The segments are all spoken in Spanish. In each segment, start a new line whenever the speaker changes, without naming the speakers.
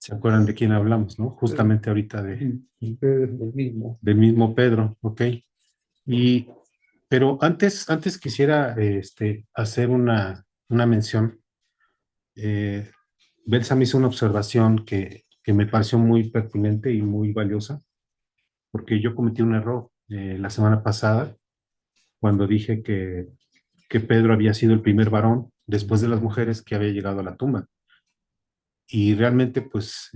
¿Se acuerdan de quién hablamos, no? Justamente ahorita del mismo Pedro, ¿ok? Y, pero antes quisiera hacer una mención. Eh, Belsa me hizo una observación que me pareció muy pertinente y muy valiosa, porque yo cometí un error la semana pasada cuando dije que Pedro había sido el primer varón después de las mujeres que había llegado a la tumba. Y realmente pues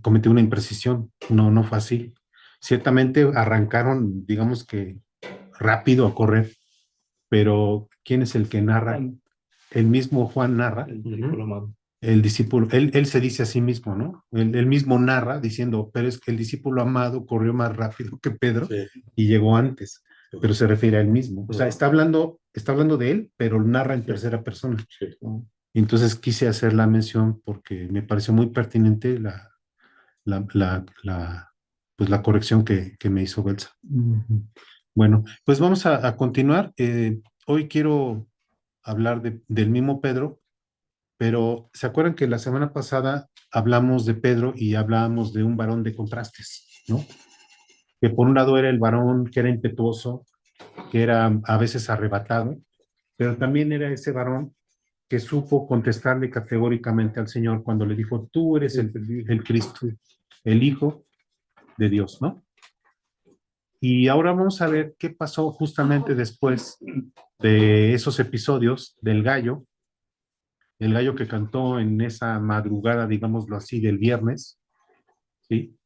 cometí una imprecisión, no fue así. Ciertamente arrancaron, digamos que rápido a correr, pero ¿quién es el que narra? El mismo Juan narra, el discípulo, él se dice a sí mismo, ¿no? Él mismo narra diciendo, pero es que el discípulo amado corrió más rápido que Pedro y llegó antes, pero se refiere a él mismo. O sea, está hablando de él, pero narra en tercera persona. Entonces quise hacer la mención porque me pareció muy pertinente la, la, la, pues la corrección que me hizo Belsa. Bueno, pues vamos a continuar. Hoy quiero hablar del mismo Pedro, pero ¿se acuerdan que la semana pasada hablamos de Pedro y hablábamos de un varón de contrastes, ¿no? Que por un lado era el varón que era impetuoso, que era a veces arrebatado, pero también era ese varón que supo contestarle categóricamente al Señor cuando le dijo, tú eres el Cristo, el Hijo de Dios, ¿no? Y ahora vamos a ver qué pasó justamente después de esos episodios del gallo, el gallo que cantó en esa madrugada, digámoslo así, del viernes, ¿sí?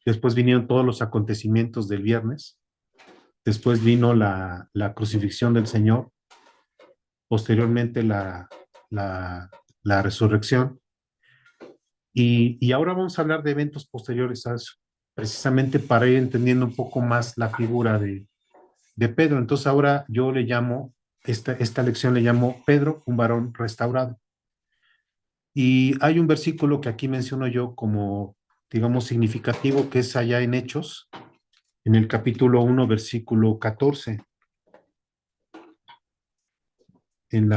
Después vinieron todos los acontecimientos del viernes, después vino la crucifixión del Señor, posteriormente la resurrección, y ahora vamos a hablar de eventos posteriores a eso, precisamente para ir entendiendo un poco más la figura de Pedro. Entonces ahora yo le llamo, esta lección le llamo Pedro, un varón restaurado. Y hay un versículo que aquí menciono yo como, digamos, significativo, que es allá en Hechos, en el capítulo 1 versículo 14. En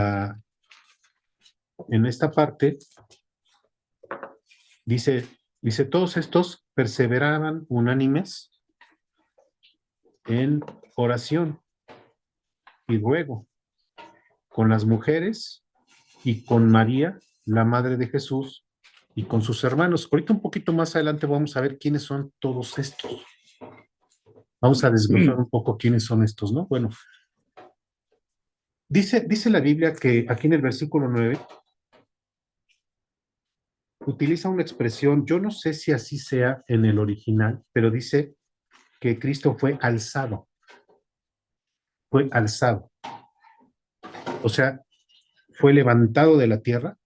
en esta parte dice, dice, todos estos perseveraban unánimes en oración y ruego con las mujeres y con María, la madre de Jesús, y con sus hermanos. Ahorita un poquito más adelante vamos a ver quiénes son todos estos. Vamos a desglosar un poco quiénes son estos, ¿no? Bueno, dice la Biblia que aquí en el versículo 9 utiliza una expresión, yo no sé si así sea en el original, pero dice que Cristo fue alzado, o sea, fue levantado de la tierra.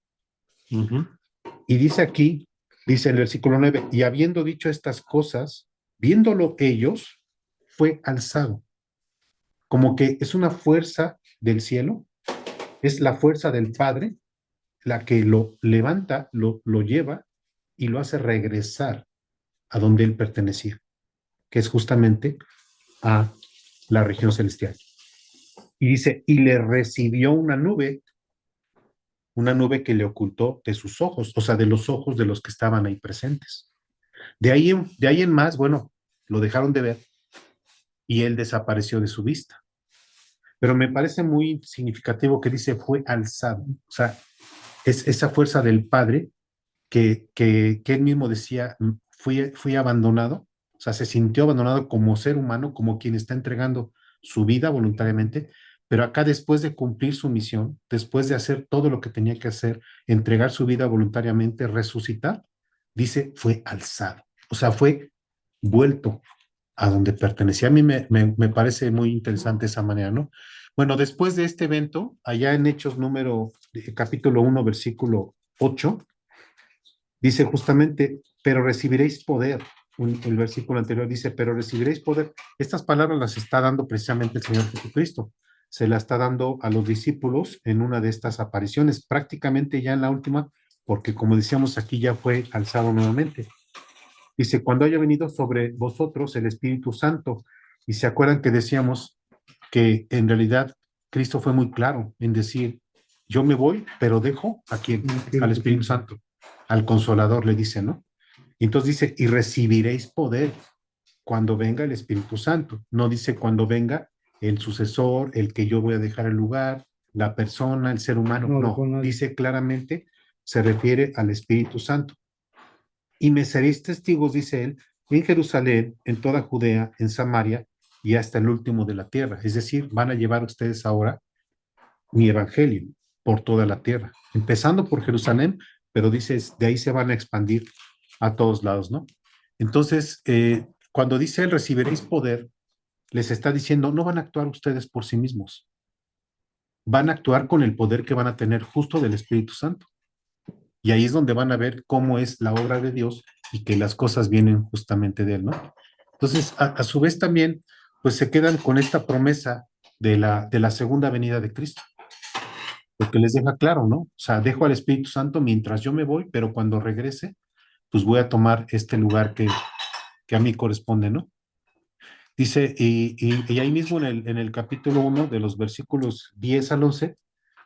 Y dice aquí, dice el versículo 9, y habiendo dicho estas cosas, viéndolo ellos, fue alzado, como que es una fuerza del cielo, es la fuerza del Padre la que lo levanta, lo lleva y lo hace regresar a donde él pertenecía, que es justamente a la región celestial. Y dice, y le recibió una nube que le ocultó de sus ojos, o sea, de los ojos de los que estaban ahí presentes. De ahí en más, bueno, lo dejaron de ver y él desapareció de su vista. Pero me parece muy significativo que dice fue alzado, o sea, es esa fuerza del Padre que él mismo decía, fui abandonado, o sea, se sintió abandonado como ser humano, como quien está entregando su vida voluntariamente, pero acá después de cumplir su misión, después de hacer todo lo que tenía que hacer, entregar su vida voluntariamente, resucitar, dice, fue alzado, o sea, fue vuelto a donde pertenecía. A mí me parece muy interesante esa manera, ¿no? Bueno, después de este evento, allá en Hechos capítulo 1, versículo 8, dice justamente, pero recibiréis poder. El versículo anterior dice, pero recibiréis poder. Estas palabras las está dando precisamente el Señor Jesucristo. Se las está dando a los discípulos en una de estas apariciones, prácticamente ya en la última, porque como decíamos aquí ya fue alzado nuevamente. Dice, cuando haya venido sobre vosotros el Espíritu Santo. Y se acuerdan que decíamos que en realidad Cristo fue muy claro en decir, yo me voy, pero dejo aquí al Espíritu Santo. al Consolador, le dice, ¿no? Y entonces dice, y recibiréis poder cuando venga el Espíritu Santo. No dice cuando venga el sucesor, el que yo voy a dejar el lugar, la persona, el ser humano. No, dice claramente, se refiere al Espíritu Santo. Y me seréis testigos, dice él, en Jerusalén, en toda Judea, en Samaria y hasta el último de la tierra. Es decir, van a llevar ustedes ahora mi evangelio por toda la tierra, empezando por Jerusalén, pero dices, de ahí se van a expandir a todos lados, ¿no? Entonces, cuando dice él, recibiréis poder, les está diciendo, no van a actuar ustedes por sí mismos, van a actuar con el poder que van a tener justo del Espíritu Santo. Y ahí es donde van a ver cómo es la obra de Dios y que las cosas vienen justamente de él, ¿no? Entonces, a su vez también, pues se quedan con esta promesa de la segunda venida de Cristo, porque les deja claro, ¿no? O sea, dejo al Espíritu Santo mientras yo me voy, pero cuando regrese, pues voy a tomar este lugar que a mí corresponde, ¿no? Dice, y ahí mismo en el capítulo 1, de los versículos 10 al 11,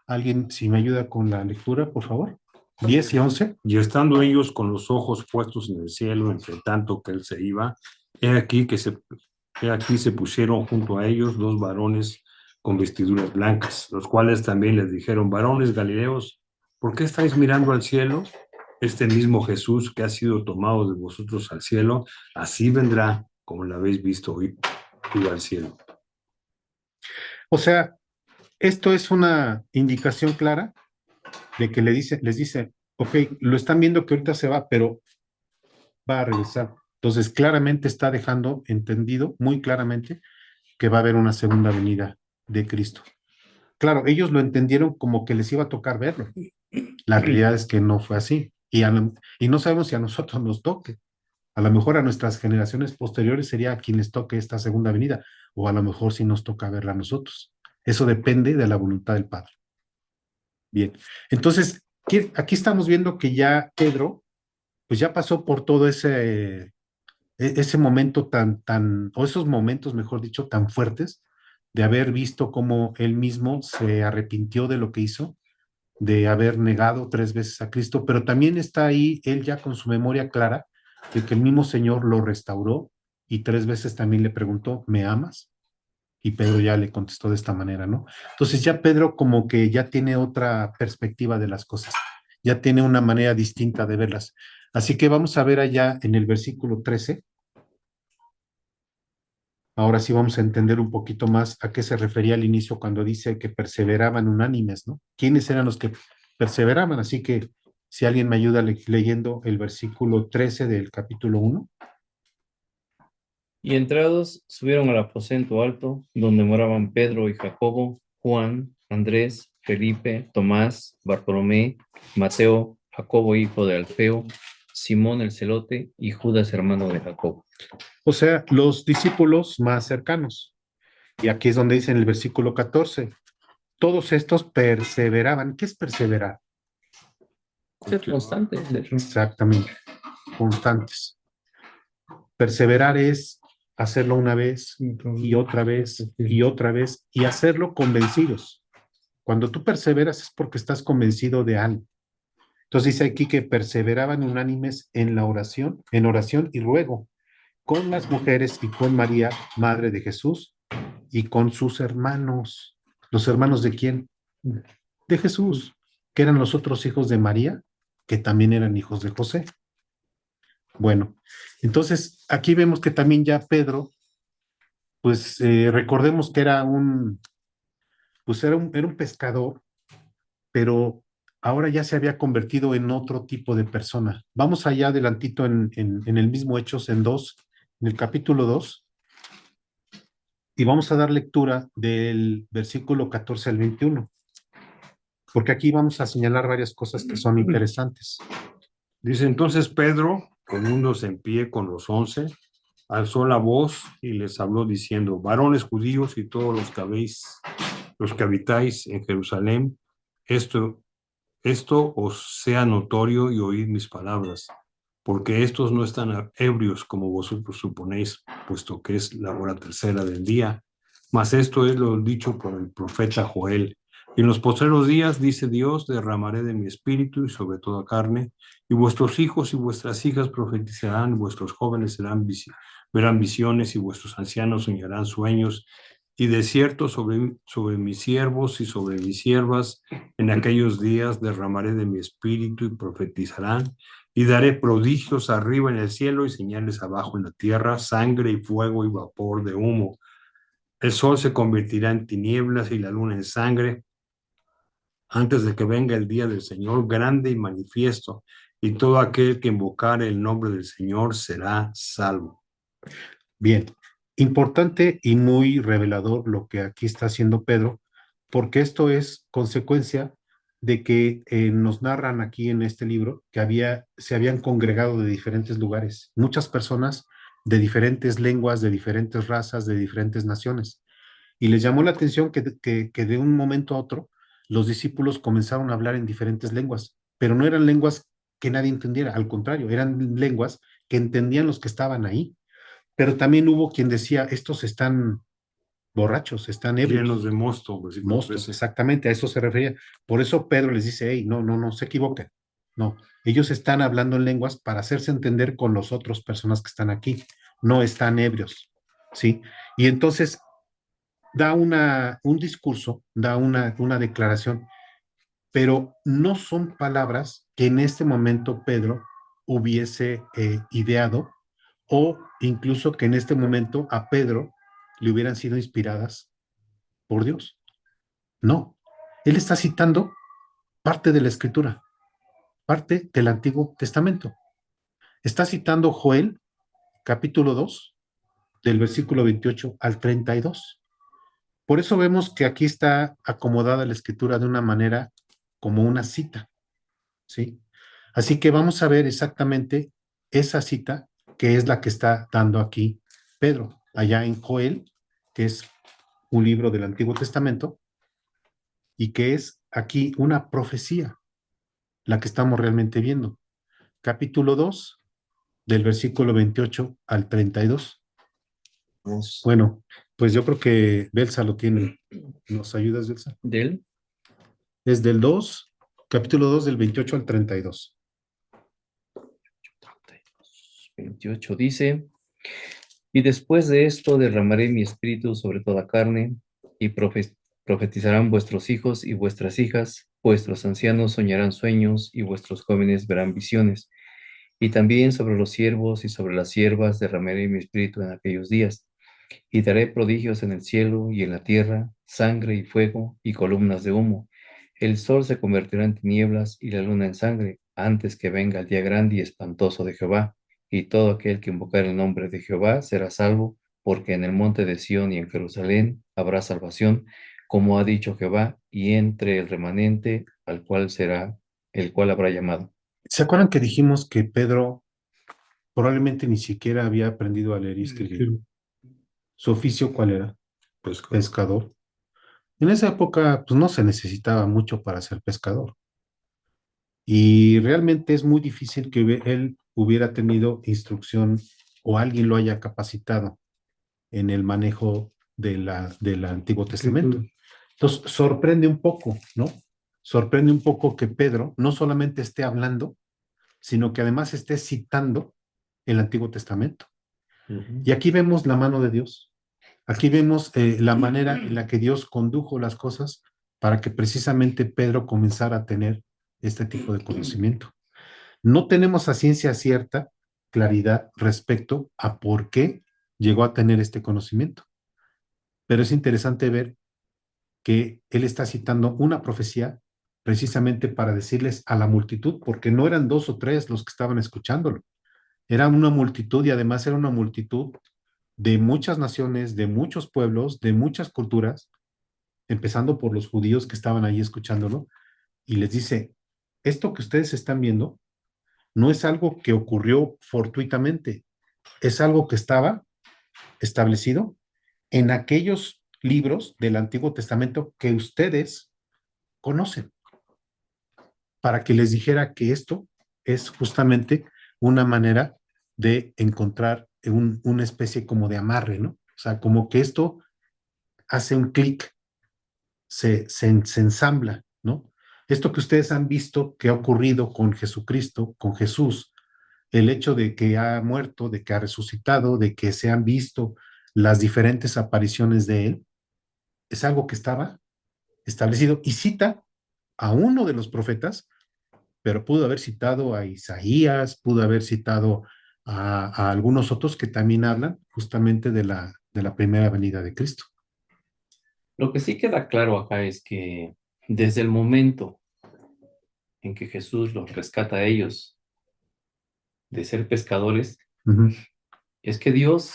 alguien, si me ayuda con la lectura, por favor. 10 y 11.
Y estando ellos con los ojos puestos en el cielo, entre tanto que él se iba, he aquí se pusieron junto a ellos dos varones con vestiduras blancas, los cuales también les dijeron, varones galileos, ¿por qué estáis mirando al cielo? Este mismo Jesús que ha sido tomado de vosotros al cielo, así vendrá, como lo habéis visto ir al cielo.
O sea, esto es una indicación clara de que les dice, ok, lo están viendo que ahorita se va, pero va a regresar. Entonces, claramente está dejando entendido, muy claramente, que va a haber una segunda venida de Cristo. Claro, ellos lo entendieron como que les iba a tocar verlo. La realidad es que no fue así. Y no sabemos si a nosotros nos toque. A lo mejor a nuestras generaciones posteriores sería a quien les toque esta segunda venida, o a lo mejor si nos toca verla a nosotros. Eso depende de la voluntad del Padre. Bien, entonces aquí estamos viendo que ya Pedro, pues ya pasó por todo ese momento o esos momentos, mejor dicho, tan fuertes, de haber visto cómo él mismo se arrepintió de lo que hizo, de haber negado 3 veces a Cristo, pero también está ahí él ya con su memoria clara de que el mismo Señor lo restauró y 3 veces también le preguntó, ¿me amas? Y Pedro ya le contestó de esta manera, ¿no? Entonces ya Pedro como que ya tiene otra perspectiva de las cosas, ya tiene una manera distinta de verlas. Así que vamos a ver allá en el versículo 13. Ahora sí vamos a entender un poquito más a qué se refería al inicio cuando dice que perseveraban unánimes, ¿no? ¿Quiénes eran los que perseveraban? Así que si alguien me ayuda leyendo el versículo 13 del capítulo 1.
Y entrados, subieron al aposento alto, donde moraban Pedro y Jacobo, Juan, Andrés, Felipe, Tomás, Bartolomé, Mateo, Jacobo hijo de Alfeo, Simón el celote y Judas hermano de Jacobo.
O sea, los discípulos más cercanos. Y aquí es donde dice en el versículo 14, todos estos perseveraban. ¿Qué es perseverar?
Ser constante.
Exactamente, constantes. Perseverar es hacerlo una vez y otra vez y otra vez y hacerlo convencidos. Cuando tú perseveras es porque estás convencido de algo. Entonces dice aquí que perseveraban unánimes en la oración, en oración y ruego, con las mujeres y con María, madre de Jesús, y con sus hermanos. ¿Los hermanos de quién? De Jesús, que eran los otros hijos de María, que también eran hijos de José. Bueno, entonces aquí vemos que también ya Pedro, pues recordemos que pues era un pescador, pero ahora ya se había convertido en otro tipo de persona. Vamos allá adelantito en el mismo Hechos, en el capítulo 2, y vamos a dar lectura del versículo 14 al 21, porque aquí vamos a señalar varias cosas que son interesantes.
Dice entonces Pedro, poniéndose en pie con los 11, alzó la voz y les habló diciendo, varones judíos y todos los que habitáis en Jerusalén, esto os sea notorio y oíd mis palabras, porque estos no están ebrios como vosotros suponéis, puesto que es la hora tercera del día, mas esto es lo dicho por el profeta Joel. Y en los postreros días, dice Dios, derramaré de mi espíritu y sobre toda carne, y vuestros hijos y vuestras hijas profetizarán, vuestros jóvenes verán visiones, y vuestros ancianos soñarán sueños, y de cierto sobre mis siervos y sobre mis siervas, en aquellos días derramaré de mi espíritu y profetizarán, y daré prodigios arriba en el cielo y señales abajo en la tierra, sangre y fuego y vapor de humo. El sol se convertirá en tinieblas y la luna en sangre, antes de que venga el día del Señor grande y manifiesto, y todo aquel que invocare el nombre del Señor será salvo.
Bien, importante y muy revelador lo que aquí está haciendo Pedro, porque esto es consecuencia de que nos narran aquí en este libro que se habían congregado de diferentes lugares, muchas personas de diferentes lenguas, de diferentes razas, de diferentes naciones. Y les llamó la atención que de un momento a otro los discípulos comenzaron a hablar en diferentes lenguas, pero no eran lenguas que nadie entendiera, al contrario, eran lenguas que entendían los que estaban ahí. Pero también hubo quien decía, estos están borrachos, están ebrios.
Llenos de mosto, versículo
Mostos,
13.
exactamente, a eso se refería. Por eso Pedro les dice, hey, no, no, no, se equivoquen. No, ellos están hablando en lenguas para hacerse entender con las otras personas que están aquí, no están ebrios, ¿sí? Y entonces da un discurso, da una declaración, pero no son palabras que en este momento Pedro hubiese ideado o incluso que en este momento a Pedro le hubieran sido inspiradas por Dios. No, él está citando parte de la escritura, parte del Antiguo Testamento. Está citando Joel, capítulo 2, del versículo 28 al 32. Por eso vemos que aquí está acomodada la escritura de una manera como una cita, ¿sí? Así que vamos a ver exactamente esa cita que es la que está dando aquí Pedro, allá en Joel, que es un libro del Antiguo Testamento y que es aquí una profecía, la que estamos realmente viendo. Capítulo 2, del versículo 28 al 32. Bueno, pues yo creo que Belsa lo tiene. ¿Nos ayudas, Belsa?
¿De él?
Es del 2, capítulo 2, del 28 al 32.
28 dice, y después de esto derramaré mi espíritu sobre toda carne, y profetizarán vuestros hijos y vuestras hijas, vuestros ancianos soñarán sueños, y vuestros jóvenes verán visiones. Y también sobre los siervos y sobre las siervas derramaré mi espíritu en aquellos días, y daré prodigios en el cielo y en la tierra, sangre y fuego y columnas de humo. El sol se convertirá en tinieblas y la luna en sangre, antes que venga el día grande y espantoso de Jehová. Y todo aquel que invocar el nombre de Jehová será salvo, porque en el monte de Sión y en Jerusalén habrá salvación, como ha dicho Jehová, y entre el remanente al cual será, el cual habrá llamado.
¿Se acuerdan que dijimos que Pedro probablemente ni siquiera había aprendido a leer y escribir? ¿Su oficio cuál era? Pescador. En esa época, pues no se necesitaba mucho para ser pescador. Y realmente es muy difícil que él hubiera tenido instrucción o alguien lo haya capacitado en el manejo del Antiguo Testamento. Entonces, sorprende un poco, ¿no? Sorprende un poco que Pedro no solamente esté hablando, sino que además esté citando el Antiguo Testamento. Y aquí vemos la mano de Dios. Aquí vemos la manera en la que Dios condujo las cosas para que precisamente Pedro comenzara a tener este tipo de conocimiento. No tenemos a ciencia cierta claridad respecto a por qué llegó a tener este conocimiento, pero es interesante ver que él está citando una profecía precisamente para decirles a la multitud, porque no eran dos o tres los que estaban escuchándolo, era una multitud y además era una multitud de muchas naciones, de muchos pueblos, de muchas culturas, empezando por los judíos que estaban ahí escuchándolo, y les dice, esto que ustedes están viendo no es algo que ocurrió fortuitamente, es algo que estaba establecido en aquellos libros del Antiguo Testamento que ustedes conocen, para que les dijera que esto es justamente una manera de encontrar una especie como de amarre, ¿no? O sea, como que esto hace un clic se ensambla, ¿no? Esto que ustedes han visto que ha ocurrido con Jesucristo, con Jesús, el hecho de que ha muerto, de que ha resucitado, de que se han visto las diferentes apariciones de él, es algo que estaba establecido y cita a uno de los profetas, pero pudo haber citado a Isaías, pudo haber citado a algunos otros que también hablan justamente de la primera venida de Cristo.
Lo que sí queda claro acá es que desde el momento en que Jesús los rescata a ellos de ser pescadores, es que Dios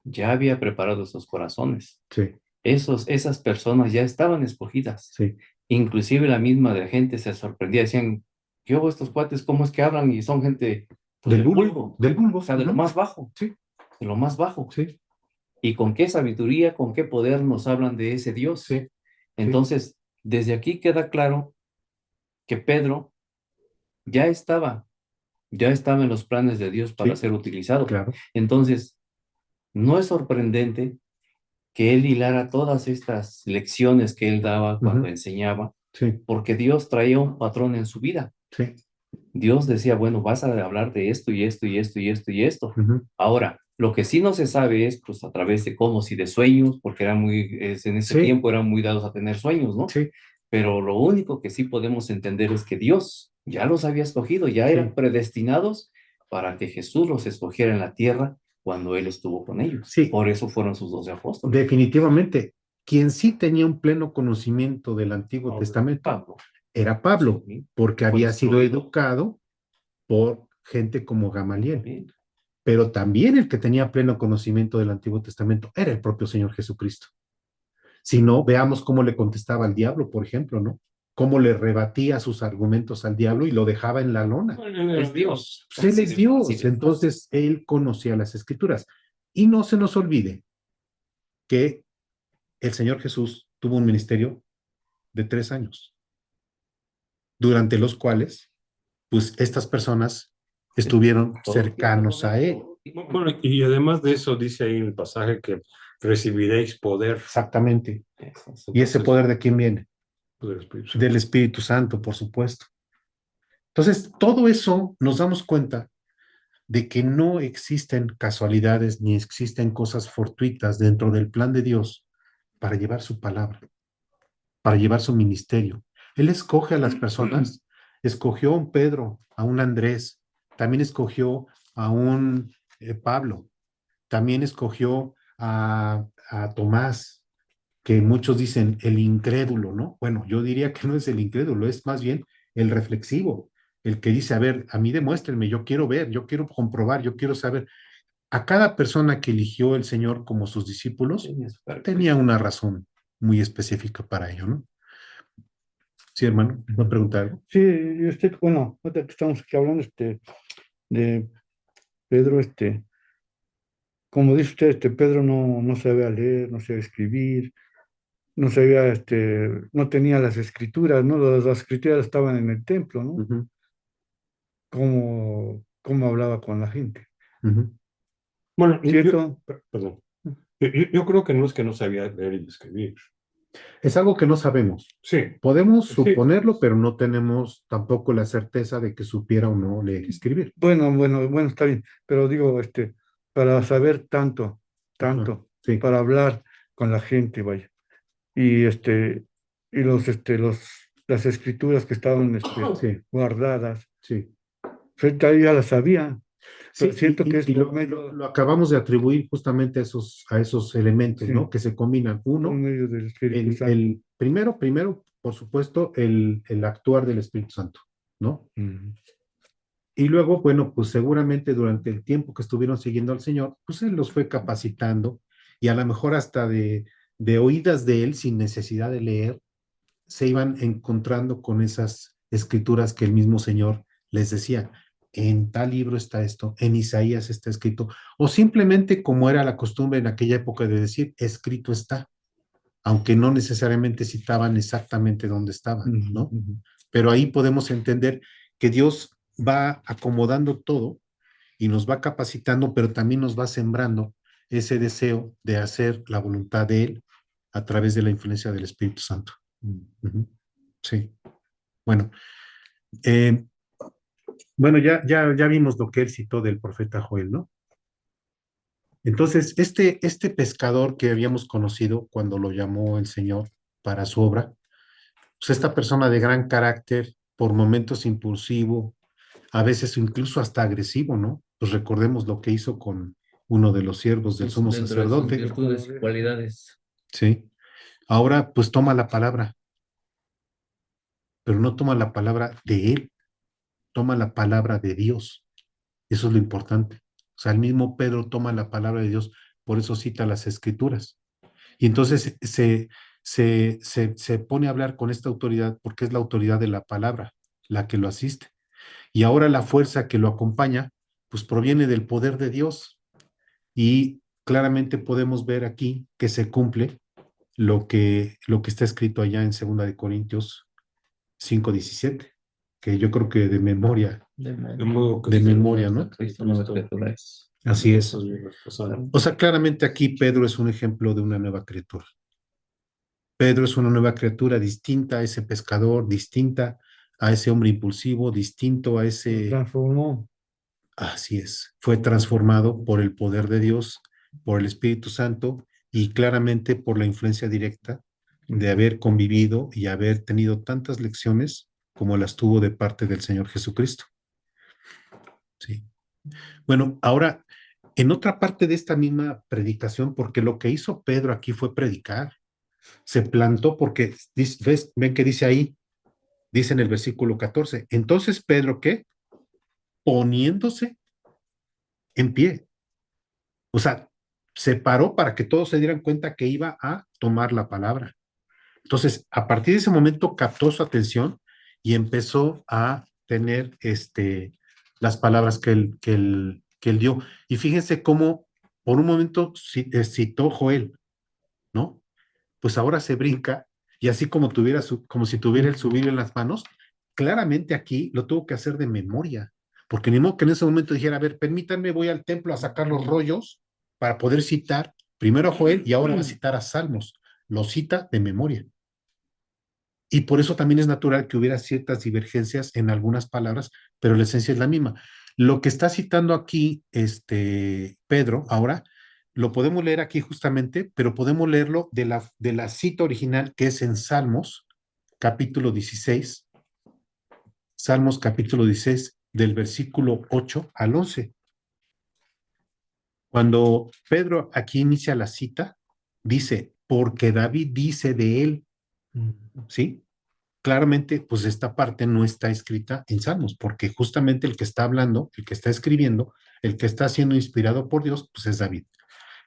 ya había preparado sus corazones.
Sí.
Esas personas ya estaban escogidas.
Sí.
Inclusive la misma de gente se sorprendía, decían, ¿qué hubo estos cuates? ¿Cómo es que hablan? Y son gente pues,
del vulgo. Del vulgo.
O sea, de lo más bajo.
Sí.
De lo más bajo.
Sí.
Y con qué sabiduría, con qué poder nos hablan de ese Dios.
Sí.
Entonces, desde aquí queda claro que Pedro ya estaba en los planes de Dios para ser utilizado.
Claro.
Entonces, no es sorprendente que él hilara todas estas lecciones que él daba cuando enseñaba, porque Dios traía un patrón en su vida.
Sí.
Dios decía, bueno, vas a hablar de esto y esto y esto y esto y esto. Ahora, lo que sí no se sabe es, pues, a través de cómo, si de sueños, porque en ese tiempo eran muy dados a tener sueños, ¿no?
Sí.
Pero lo único que sí podemos entender es que Dios ya los había escogido, ya eran predestinados para que Jesús los escogiera en la tierra cuando Él estuvo con ellos.
Sí.
Por eso fueron sus 12 apóstoles.
Definitivamente. Quien sí tenía un pleno conocimiento del Antiguo Testamento era Pablo, porque había sido educado por gente como Gamaliel. Pero también el que tenía pleno conocimiento del Antiguo Testamento era el propio Señor Jesucristo. Si no, veamos cómo le contestaba al diablo, por ejemplo, ¿no? Cómo le rebatía sus argumentos al diablo y lo dejaba en la lona.
Es Dios.
Él es Dios, entonces él conocía las Escrituras. Y no se nos olvide que el Señor Jesús tuvo un ministerio de 3 años, durante los cuales, pues, estas personas estuvieron cercanos a él.
Bueno, y además de eso, dice ahí en el pasaje que recibiréis poder.
Exactamente. ¿Y ese poder de quién viene? Del Espíritu Santo, por supuesto. Entonces, todo eso nos damos cuenta de que no existen casualidades ni existen cosas fortuitas dentro del plan de Dios para llevar su palabra, para llevar su ministerio. Él escoge a las personas, escogió a un Pedro, a un Andrés, también escogió a un Pablo, también escogió a Tomás, que muchos dicen el incrédulo, ¿no? Bueno, yo diría que no es el incrédulo, es más bien el reflexivo, el que dice, a ver, a mí demuéstrenme, yo quiero ver, yo quiero comprobar, yo quiero saber. A cada persona que eligió el Señor como sus discípulos tenía una razón muy específica para ello, ¿no? Sí, hermano, ¿me preguntar algo?
Sí, y usted, bueno, ahorita que estamos aquí hablando de Pedro, como dice usted, Pedro no sabía leer, no sabía escribir, no sabía, no tenía las escrituras, ¿no? Las escrituras estaban en el templo, ¿no? Cómo hablaba con la gente.
Bueno,
¿Cierto?
Perdón. Yo creo que no es que no sabía leer y escribir.
Es algo que no sabemos.
Sí.
Podemos suponerlo, pero no tenemos tampoco la certeza de que supiera o no leer y escribir.
Bueno, está bien, pero digo, para saber tanto,
sí,
para hablar con la gente, vaya. Y las escrituras que estaban
sí,
guardadas,
sí.
Él ya las sabía.
Sí,
siento que es
lo acabamos de atribuir justamente a esos elementos,
Sí.
¿no? Que se combinan. Uno,
por medio del Espíritu Santo.
el primero, por supuesto, el actuar del Espíritu Santo, ¿no? Y luego, bueno, pues seguramente durante el tiempo que estuvieron siguiendo al Señor, pues Él los fue capacitando y a lo mejor hasta de oídas de Él, sin necesidad de leer, se iban encontrando con esas escrituras que el mismo Señor les decía. En tal libro está esto, en Isaías está escrito, o simplemente como era la costumbre en aquella época de decir, escrito está, aunque no necesariamente citaban exactamente dónde estaban, ¿no? Pero ahí podemos entender que Dios va acomodando todo y nos va capacitando, pero también nos va sembrando ese deseo de hacer la voluntad de Él a través de la influencia del Espíritu Santo. Ujú. Sí, bueno, eh, bueno, ya vimos lo que él citó del profeta Joel, ¿no? Entonces, este pescador que habíamos conocido cuando lo llamó el Señor para su obra, pues esta persona de gran carácter, por momentos impulsivo, a veces incluso hasta agresivo, ¿no? Pues recordemos lo que hizo con uno de los siervos del sumo
Dentro de sus
sacerdote,
virtudes y cualidades.
¿sí? Ahora, pues toma la palabra, pero no toma la palabra de él, toma la palabra de Dios. Eso es lo importante. O sea, el mismo Pedro toma la palabra de Dios, por eso cita las escrituras. Y entonces se pone a hablar con esta autoridad porque es la autoridad de la palabra, la que lo asiste. Y ahora la fuerza que lo acompaña, pues proviene del poder de Dios. Y claramente podemos ver aquí que se cumple lo que está escrito allá en 2 Corintios 5:17, que yo creo que de memoria,
De modo que
de memoria, ¿no?
Cristo nueva criatura es.
Así es.
cosas viejas pasaron.
O sea, claramente aquí Pedro es un ejemplo de una nueva criatura. Pedro es una nueva criatura distinta a ese pescador, distinta a ese hombre impulsivo, distinto a ese...
Transformó.
Así es, fue transformado por el poder de Dios, por el Espíritu Santo y claramente por la influencia directa de haber convivido y haber tenido tantas lecciones como las tuvo de parte del Señor Jesucristo. Sí. Bueno, ahora, en otra parte de esta misma predicación, porque lo que hizo Pedro aquí fue predicar, se plantó porque, ven que dice ahí, dice en el versículo 14, entonces Pedro, ¿qué? Poniéndose en pie. O sea, se paró para que todos se dieran cuenta que iba a tomar la palabra. Entonces, a partir de ese momento captó su atención y empezó a tener las palabras que él dio. Y fíjense cómo por un momento citó Joel, ¿no? Pues ahora se brinca y así como si tuviera el subir en las manos, claramente aquí lo tuvo que hacer de memoria, porque ni modo que en ese momento dijera, a ver, permítanme, voy al templo a sacar los rollos para poder citar primero a Joel y ahora va a citar a Salmos. Lo cita de memoria. Y por eso también es natural que hubiera ciertas divergencias en algunas palabras, pero la esencia es la misma. Lo que está citando aquí Pedro ahora, lo podemos leer aquí justamente, pero podemos leerlo de la cita original que es en capítulo 16, Salmos capítulo 16, del versículo 8 al 11. Cuando Pedro aquí inicia la cita, dice, porque David dice de él, ¿sí? Claramente, pues esta parte no está escrita en Salmos, porque justamente el que está hablando, el que está escribiendo, el que está siendo inspirado por Dios, pues es David.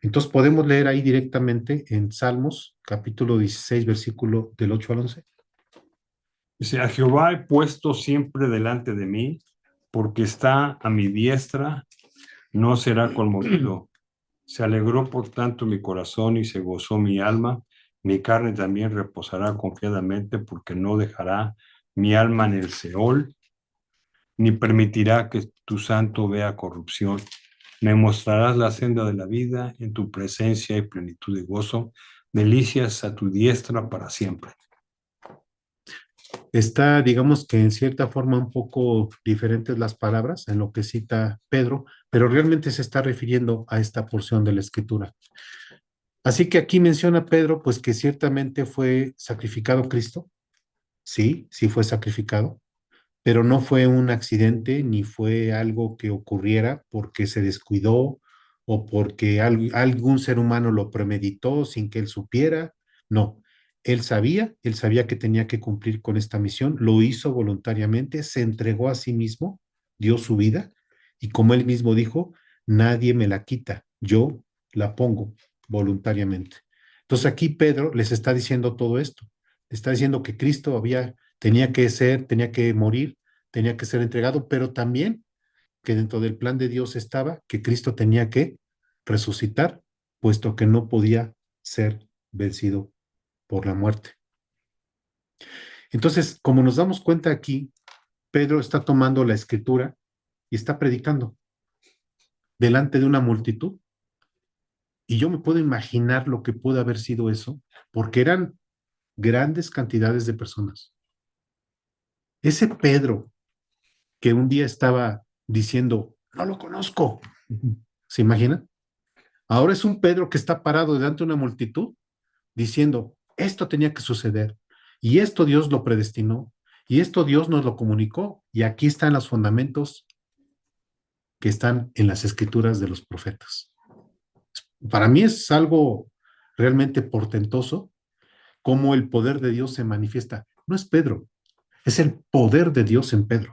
Entonces podemos leer ahí directamente en Salmos, capítulo 16, versículo del 8 al 11.
Dice, a Jehová he puesto siempre delante de mí, porque está a mi diestra, no será conmovido. Se alegró por tanto mi corazón y se gozó mi alma. Mi carne también reposará confiadamente, porque no dejará mi alma en el Seol, ni permitirá que tu santo vea corrupción. Me mostrarás la senda de la vida, en tu presencia y plenitud de gozo, delicias a tu diestra para siempre.
Está, digamos que en cierta forma un poco diferentes las palabras en lo que cita Pedro, pero realmente se está refiriendo a esta porción de la escritura. Así que aquí menciona Pedro, pues que ciertamente fue sacrificado Cristo. Sí, sí fue sacrificado, pero no fue un accidente ni fue algo que ocurriera porque se descuidó o porque algún ser humano lo premeditó sin que él supiera. No, él sabía que tenía que cumplir con esta misión, lo hizo voluntariamente, se entregó a sí mismo, dio su vida y como él mismo dijo, nadie me la quita, yo la pongo voluntariamente. Entonces aquí Pedro les está diciendo todo esto, está diciendo que Cristo tenía que morir, tenía que ser entregado, pero también que dentro del plan de Dios estaba que Cristo tenía que resucitar, puesto que no podía ser vencido por la muerte. Entonces, como nos damos cuenta aquí, Pedro está tomando la escritura y está predicando delante de una multitud. Y yo me puedo imaginar lo que pudo haber sido eso, porque eran grandes cantidades de personas. Ese Pedro que un día estaba diciendo, no lo conozco, ¿se imaginan? Ahora es un Pedro que está parado delante de una multitud diciendo, esto tenía que suceder, y esto Dios lo predestinó, y esto Dios nos lo comunicó, y aquí están los fundamentos que están en las escrituras de los profetas. Para mí es algo realmente portentoso cómo el poder de Dios se manifiesta. No es Pedro, es el poder de Dios en Pedro.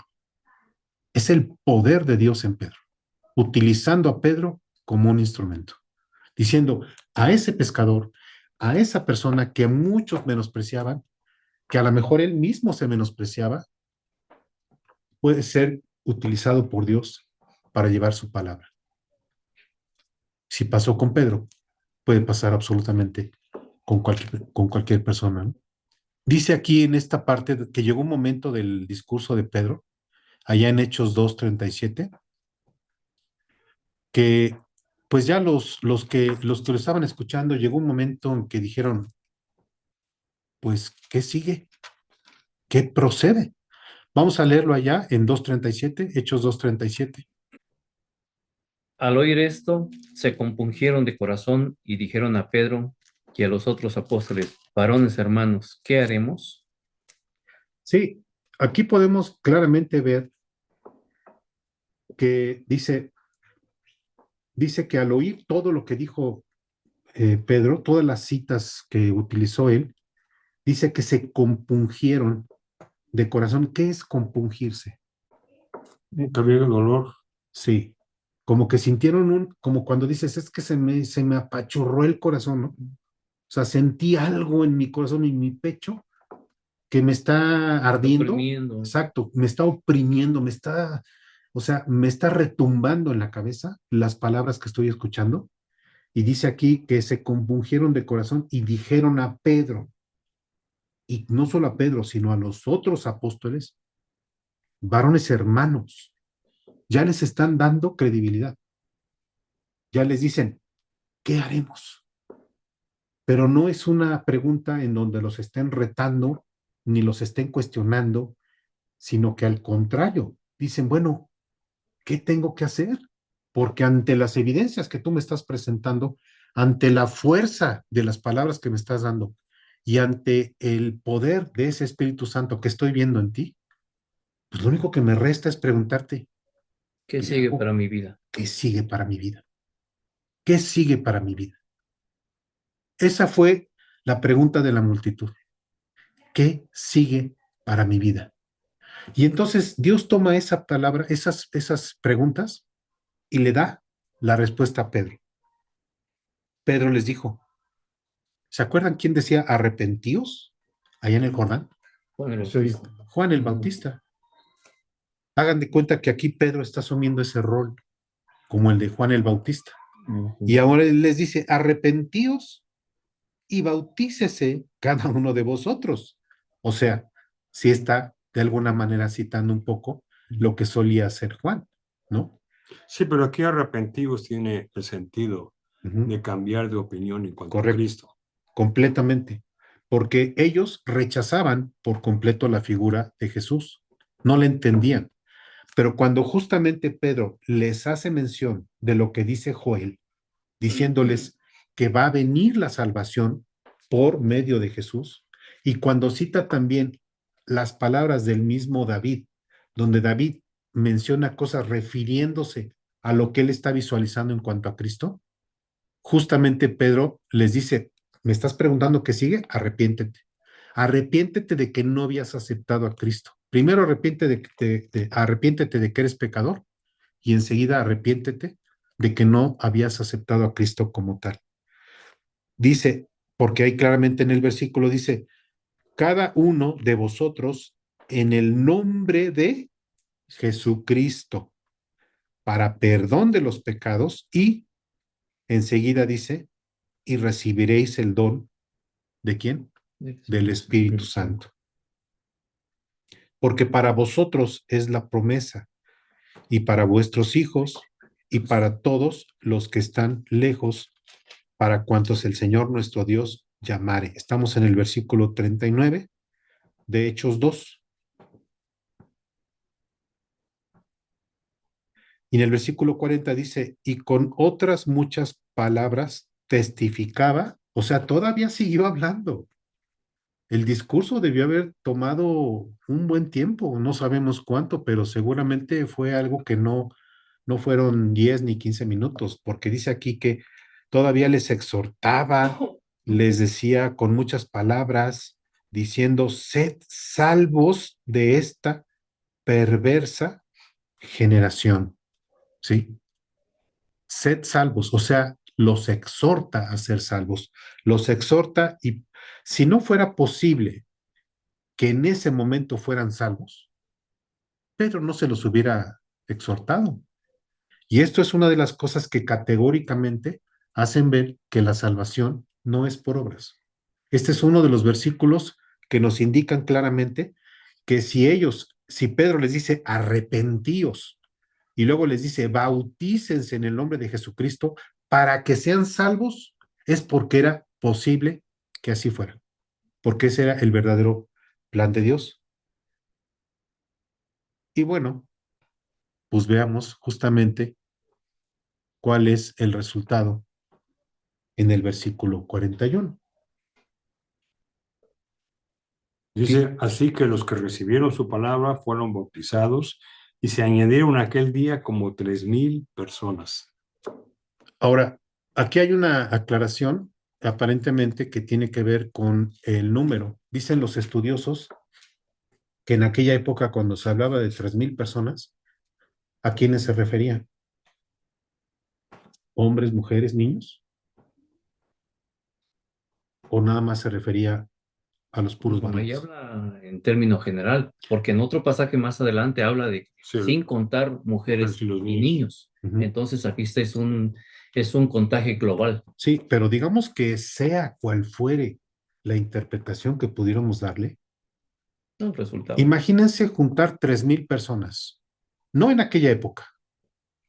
Es el poder de Dios en Pedro, utilizando a Pedro como un instrumento, diciendo a ese pescador, a esa persona que muchos menospreciaban, que a lo mejor él mismo se menospreciaba, puede ser utilizado por Dios para llevar su palabra. Si pasó con Pedro, puede pasar absolutamente con cualquier persona, ¿no? Dice aquí en esta parte que llegó un momento del discurso de Pedro, allá en Hechos 2:37, que pues ya los que lo estaban escuchando, llegó un momento en que dijeron, pues, ¿qué sigue? ¿Qué procede? Vamos a leerlo allá en 2:37, Hechos 2:37.
Al oír esto, se compungieron de corazón y dijeron a Pedro y a los otros apóstoles, varones hermanos, ¿qué haremos?
Sí, aquí podemos claramente ver que dice que al oír todo lo que dijo Pedro, todas las citas que utilizó él, dice que se compungieron de corazón. ¿Qué es compungirse?
También el dolor.
Sí, como que sintieron como cuando dices, es que se me apachurró el corazón, ¿no? O sea, sentí algo en mi corazón, en mi pecho, que me está ardiendo.
Oprimiendo.
Exacto, me está oprimiendo, o sea, me está retumbando en la cabeza las palabras que estoy escuchando. Y dice aquí que se compungieron de corazón y dijeron a Pedro, y no solo a Pedro, sino a los otros apóstoles, varones hermanos, ya les están dando credibilidad. Ya les dicen, ¿qué haremos? Pero no es una pregunta en donde los estén retando ni los estén cuestionando, sino que al contrario, dicen, bueno, ¿qué tengo que hacer? Porque ante las evidencias que tú me estás presentando, ante la fuerza de las palabras que me estás dando y ante el poder de ese Espíritu Santo que estoy viendo en ti, pues lo único que me resta es preguntarte,
¿Qué
¿qué
sigue
hago?
para mi vida?
¿Qué sigue para mi vida? ¿Qué sigue para mi vida? Esa fue la pregunta de la multitud. ¿Qué sigue para mi vida? Y entonces Dios toma esa palabra, esas preguntas y le da la respuesta a Pedro. Pedro les dijo, ¿se acuerdan quién decía arrepentíos allá en el Jordán?
Juan el
Soy
Bautista.
Juan el Bautista. Hagan de cuenta que aquí Pedro está asumiendo ese rol como el de Juan el Bautista. Y ahora él les dice, arrepentíos y bautícese cada uno de vosotros. O sea, sí está de alguna manera citando un poco lo que solía hacer Juan, ¿no?
Sí, pero aquí arrepentidos tiene el sentido
Ujú.
de cambiar de opinión en cuanto a
Correcto.
Cristo.
Completamente, porque ellos rechazaban por completo la figura de Jesús, no la entendían. Pero cuando justamente Pedro les hace mención de lo que dice Joel, diciéndoles que va a venir la salvación por medio de Jesús, y cuando cita también las palabras del mismo David, donde David menciona cosas refiriéndose a lo que él está visualizando en cuanto a Cristo, justamente Pedro les dice, ¿me estás preguntando qué sigue? Arrepiéntete. Arrepiéntete de que no habías aceptado a Cristo. Primero arrepiéntete de que eres pecador y enseguida arrepiéntete de que no habías aceptado a Cristo como tal. Dice, porque ahí claramente en el versículo dice, cada uno de vosotros en el nombre de Jesucristo para perdón de los pecados y enseguida dice, y recibiréis el don ¿de quién? Del Espíritu Santo. Porque para vosotros es la promesa, y para vuestros hijos, y para todos los que están lejos, para cuantos el Señor nuestro Dios llamare. Estamos en el versículo 39 de Hechos 2. Y en el versículo 40 dice, y con otras muchas palabras testificaba, o sea, todavía siguió hablando. El discurso debió haber tomado un buen tiempo, no sabemos cuánto, pero seguramente fue algo que no fueron 10 ni 15 minutos, porque dice aquí que todavía les exhortaba, les decía con muchas palabras, diciendo, sed salvos de esta perversa generación, ¿sí? Sed salvos, o sea, los exhorta a ser salvos, los exhorta y si no fuera posible que en ese momento fueran salvos, Pedro no se los hubiera exhortado. Y esto es una de las cosas que categóricamente hacen ver que la salvación no es por obras. Este es uno de los versículos que nos indican claramente que si Pedro les dice arrepentíos y luego les dice bautícense en el nombre de Jesucristo para que sean salvos, es porque era posible que así fuera, porque ese era el verdadero plan de Dios. Y bueno, pues veamos justamente cuál es el resultado en el versículo 41.
Dice, así que los que recibieron su palabra fueron bautizados y se añadieron aquel día como 3,000 personas.
Ahora, aquí hay una aclaración aparentemente que tiene que ver con el número. Dicen los estudiosos que en aquella época cuando se hablaba de 3,000 personas, ¿a quiénes se refería? ¿Hombres, mujeres, niños? ¿O nada más se refería a los puros
Como ahí
varones?
habla en término general, porque en otro pasaje más adelante habla de
Sí,
sin contar mujeres
y los
y
niños.
niños.
Ujú.
Entonces aquí este es un contagio global.
Sí, pero digamos que sea cual fuere la interpretación que pudiéramos darle,
Un resultado.
imagínense juntar 3,000 personas, no en aquella época,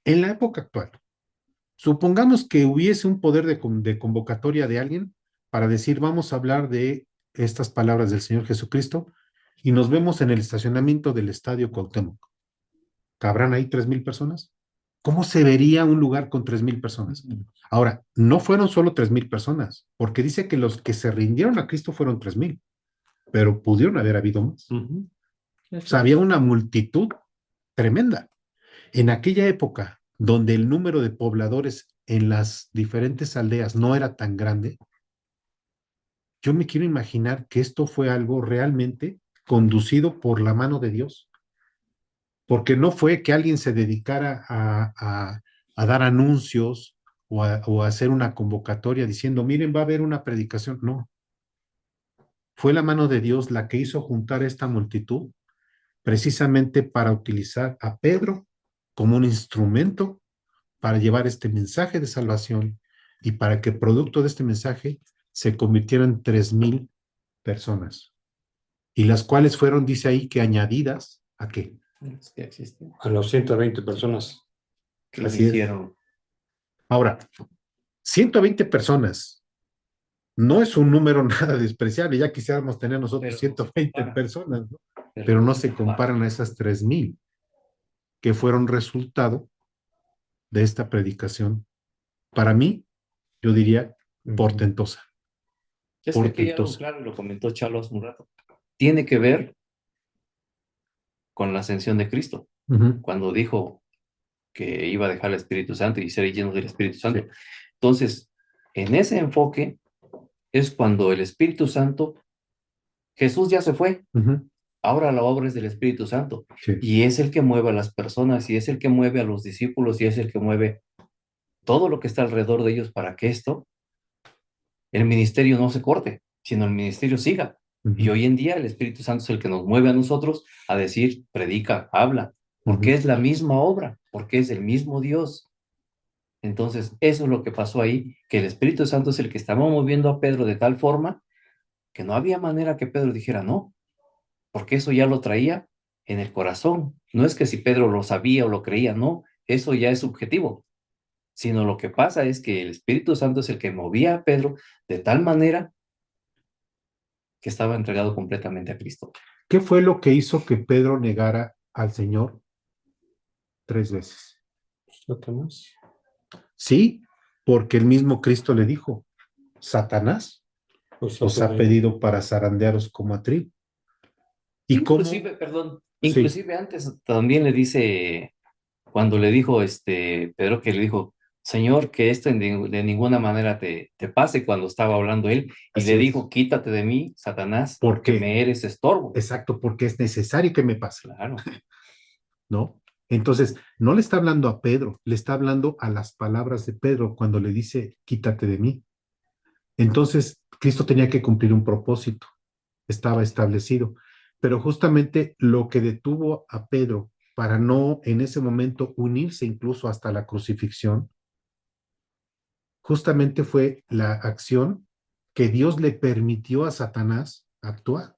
en la época actual. Supongamos que hubiese un poder de convocatoria de alguien para decir, vamos a hablar de estas palabras del Señor Jesucristo y nos vemos en el estacionamiento del Estadio Cuauhtémoc. ¿Cabrán ahí 3,000 personas? ¿Cómo se vería un lugar con 3,000 personas? Ahora, no fueron solo 3,000 personas, porque dice que los que se rindieron a Cristo fueron 3,000, pero pudieron haber habido más.
Ujú.
O sea, había una multitud tremenda. En aquella época, donde el número de pobladores en las diferentes aldeas no era tan grande, yo me quiero imaginar que esto fue algo realmente conducido por la mano de Dios, porque no fue que alguien se dedicara a dar anuncios o a hacer una convocatoria diciendo, miren, va a haber una predicación. No, fue la mano de Dios la que hizo juntar esta multitud precisamente para utilizar a Pedro como un instrumento para llevar este mensaje de salvación y para que producto de este mensaje se convirtieran 3,000 personas, y las cuales fueron, dice ahí, que añadidas a qué.
Que existen.
A los 120 personas.
Que lo
Así es.
hicieron.
Ahora, 120 personas no es un número nada despreciable, ya quisiéramos tener nosotros
Pero no
120
se compara.
personas, ¿no? Pero no se comparan a esas 3,000 que fueron resultado de esta predicación. Para mí, yo diría portentosa.
Es que aquí hay algo
Portentosa.
claro, lo comentó Chalo hace un rato. Tiene que ver con la ascensión de Cristo,
Ujú.
cuando dijo que iba a dejar el Espíritu Santo y ser lleno del Espíritu Santo.
Sí.
Entonces, en ese enfoque es cuando el Espíritu Santo, Jesús ya se fue,
Ujú.
ahora la obra es del Espíritu Santo,
Sí.
y es el que mueve a las personas, y es el que mueve a los discípulos, y es el que mueve todo lo que está alrededor de ellos para que el ministerio no se corte, sino el ministerio siga. Y
Ujú.
hoy en día el Espíritu Santo es el que nos mueve a nosotros a decir, predica, habla, porque
Ujú.
es la misma obra, porque es el mismo Dios. Entonces, eso es lo que pasó ahí, que el Espíritu Santo es el que estaba moviendo a Pedro de tal forma que no había manera que Pedro dijera no, porque eso ya lo traía en el corazón. No es que si Pedro lo sabía o lo creía, no, eso ya es subjetivo, sino lo que pasa es que el Espíritu Santo es el que movía a Pedro de tal manera que estaba entregado completamente a Cristo.
¿Qué fue lo que hizo que Pedro negara al Señor 3 veces?
Satanás.
Sí, porque el mismo Cristo le dijo, Satanás os ha pedido para zarandearos como a trigo. ¿Y cómo?
Perdón,
Sí.
inclusive antes también le dice, cuando le dijo Pedro, que le dijo, Señor, que esto de ninguna manera te pase, cuando estaba hablando él, y
Así
le
es.
dijo, quítate de mí, Satanás,
¿Por
porque
qué?
me eres estorbo.
Exacto, porque es necesario que me pase,
Claro.
¿no? Entonces, no le está hablando a Pedro, le está hablando a las palabras de Pedro cuando le dice, quítate de mí. Entonces, Cristo tenía que cumplir un propósito, estaba establecido, pero justamente lo que detuvo a Pedro para no en ese momento unirse incluso hasta la crucifixión, justamente fue la acción que Dios le permitió a Satanás actuar.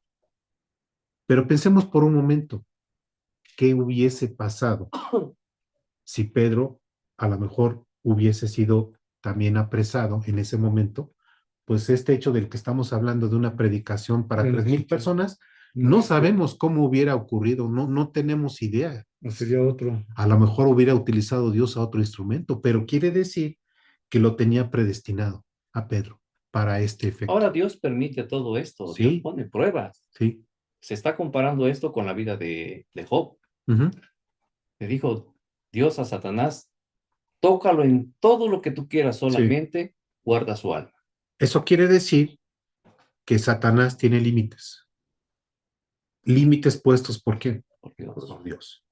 Pero pensemos por un momento, ¿qué hubiese pasado si Pedro a lo mejor hubiese sido también apresado en ese momento? Pues este hecho del que estamos hablando de una predicación para 3,000 personas, no sabemos cómo hubiera ocurrido, no tenemos idea.
No sería otro.
A lo mejor hubiera utilizado Dios a otro instrumento, pero quiere decir que lo tenía predestinado a Pedro para este efecto.
Ahora Dios permite todo esto,
Sí.
Dios pone pruebas.
Sí.
Se está comparando esto con la vida de Job.
Uh-huh.
Le dijo Dios a Satanás, tócalo en todo lo que tú quieras, solamente guarda su alma.
Eso quiere decir que Satanás tiene límites. Límites puestos ¿por quién?
Por Dios.
Por Dios.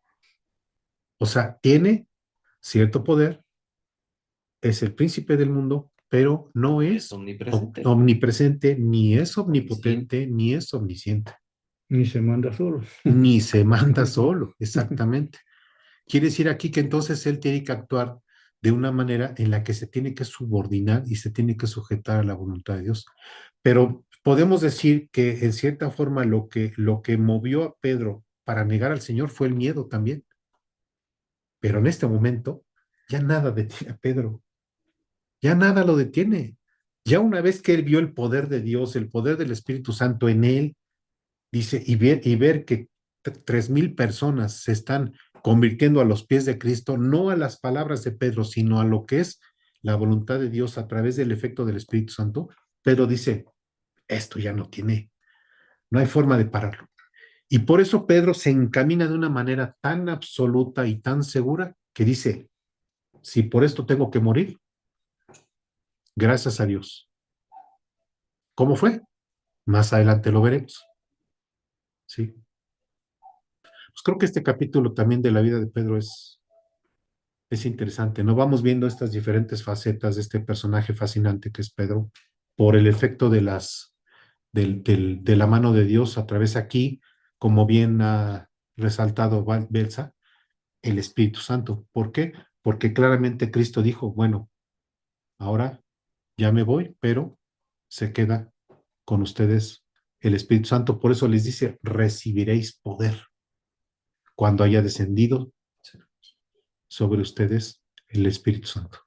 O sea, tiene cierto poder, es el príncipe del mundo, pero no es omnipresente, ni es omnipotente, ni es omnisciente.
Ni se manda solo.
Ni se manda solo, exactamente. Quiere decir aquí que entonces él tiene que actuar de una manera en la que se tiene que subordinar y se tiene que sujetar a la voluntad de Dios. Pero podemos decir que en cierta forma lo que movió a Pedro para negar al Señor fue el miedo también. Pero en este momento ya nada detiene a Pedro. Ya nada lo detiene. Ya una vez que él vio el poder de Dios, el poder del Espíritu Santo en él, dice, y ver que 3,000 personas se están convirtiendo a los pies de Cristo, no a las palabras de Pedro, sino a lo que es la voluntad de Dios a través del efecto del Espíritu Santo, Pedro dice, esto ya no hay forma de pararlo. Y por eso Pedro se encamina de una manera tan absoluta y tan segura que dice, si por esto tengo que morir, gracias a Dios. ¿Cómo fue? Más adelante lo veremos. Sí. Pues creo que este capítulo también de la vida de Pedro es interesante, ¿no? Vamos viendo estas diferentes facetas de este personaje fascinante que es Pedro, por el efecto de de la mano de Dios a través aquí, como bien ha resaltado Belsa, el Espíritu Santo. ¿Por qué? Porque claramente Cristo dijo, bueno, ahora ya me voy, pero se queda con ustedes el Espíritu Santo. Por eso les dice, recibiréis poder cuando haya descendido sobre ustedes el Espíritu Santo.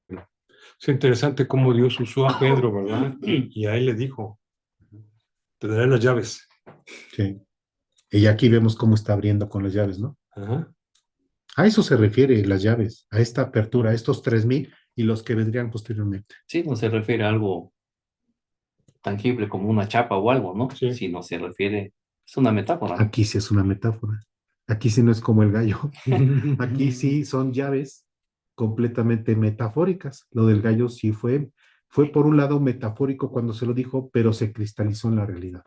Es interesante cómo Dios usó a Pedro, ¿verdad? Y a él le dijo, te daré las llaves.
Sí. Y aquí vemos cómo está abriendo con las llaves, ¿no?
Ajá.
A eso se refiere las llaves, a esta apertura, a estos 3,000 y los que vendrían posteriormente.
Sí, no se refiere a algo tangible como una chapa o algo, ¿no?
Sí.
Sino se refiere, es una metáfora.
Aquí sí es una metáfora. Aquí sí no es como el gallo. Aquí sí son llaves completamente metafóricas. Lo del gallo sí fue por un lado metafórico cuando se lo dijo, pero se cristalizó en la realidad.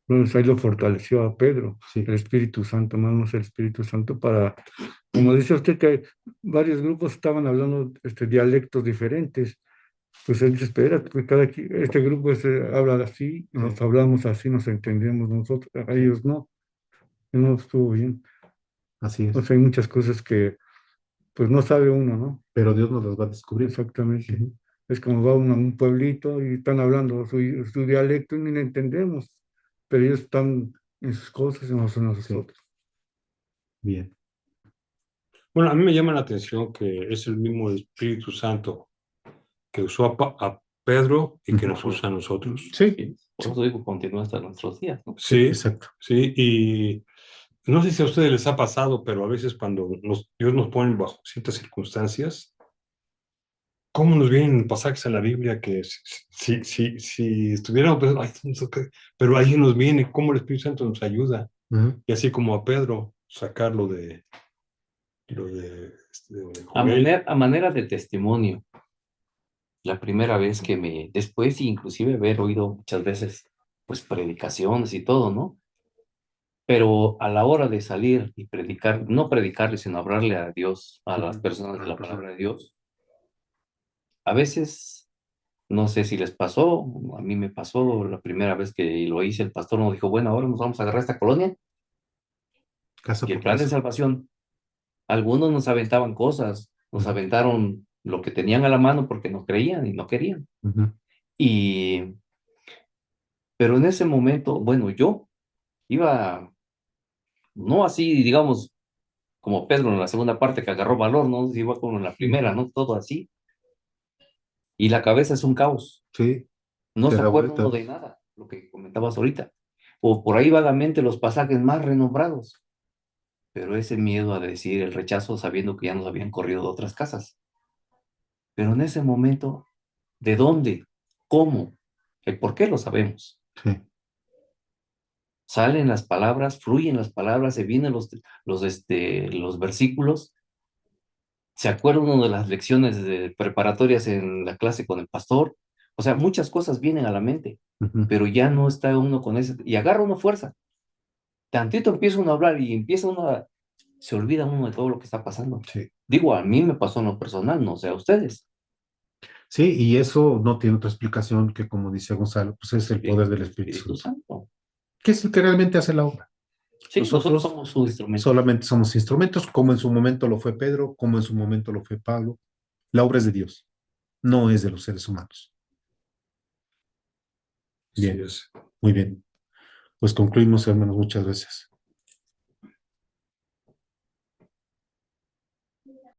Entonces ahí lo fortaleció a Pedro,
Sí.
el Espíritu Santo, más el Espíritu Santo para, como dice usted que varios grupos estaban hablando dialectos diferentes, pues él dice, espera, pues este grupo habla así, nos hablamos así, nos entendemos nosotros, a ellos no estuvo bien.
Así es.
O sea, hay muchas cosas que pues no sabe uno, ¿no?
Pero Dios nos las va a descubrir.
Exactamente. Es como va uno a un pueblito y están hablando su dialecto y ni le entendemos, pero ellos están en sus cosas y nosotros en nosotros.
Bien.
Bueno, a mí me llama la atención que es el mismo Espíritu Santo que usó a Pedro y que nos usa a nosotros.
Sí,
Por eso digo, continúa hasta nuestros días, ¿no?
Sí,
exacto.
sí, y no sé si a ustedes les ha pasado, pero a veces cuando Dios nos pone bajo ciertas circunstancias, ¿cómo nos vienen pasajes en la Biblia que si estuviéramos, pues, ay, no sé qué, pero ahí nos viene cómo el Espíritu Santo nos ayuda? Y así como a Pedro, sacarlo de Joel.
A manera de testimonio, la primera vez después inclusive haber oído muchas veces, pues, predicaciones y todo, ¿no? Pero a la hora de salir y predicar, no predicarle, sino hablarle a Dios, a las personas de la palabra de Dios, a veces, no sé si les pasó, a mí me pasó la primera vez que lo hice, el pastor nos dijo, bueno, ahora nos vamos a agarrar esta colonia
Casa
y el
por
plan de
casa.
salvación. Algunos nos aventaban cosas, nos aventaron lo que tenían a la mano porque no creían y no querían. Y, pero en ese momento, bueno, yo iba, no así, digamos, como Pedro en la segunda parte que agarró valor, ¿no? Iba como en la primera, ¿no? Todo así. Y la cabeza es un caos.
Sí,
No
te
se
da
acuerda
vuelta.
uno de nada, lo que comentabas ahorita. O por ahí vagamente los pasajes más renombrados. Pero ese miedo a decir el rechazo sabiendo que ya nos habían corrido de otras casas. Pero en ese momento, ¿de dónde? ¿Cómo? El por qué lo sabemos.
Sí.
Salen las palabras, fluyen las palabras, se vienen los versículos. ¿Se acuerda uno de las lecciones preparatorias en la clase con el pastor? O sea, muchas cosas vienen a la mente, pero ya no está uno con ese, y agarra uno fuerza. Tantito empieza uno a hablar y empieza uno se olvida uno de todo lo que está pasando.
Sí.
Digo, a mí me pasó en lo personal, no sé a ustedes.
Sí, y eso no tiene otra explicación que, como dice Gonzalo, pues es el poder del Espíritu
Espíritu
Santo,
Santo.
que es el que realmente hace la obra.
Sí, nosotros
Nosotros
somos su instrumento.
solamente somos instrumentos, como en su momento lo fue Pedro, como en su momento lo fue Pablo. La obra es de Dios, no es de los seres humanos.
Sí,
Bien, muy bien. Pues concluimos, hermanos, muchas veces.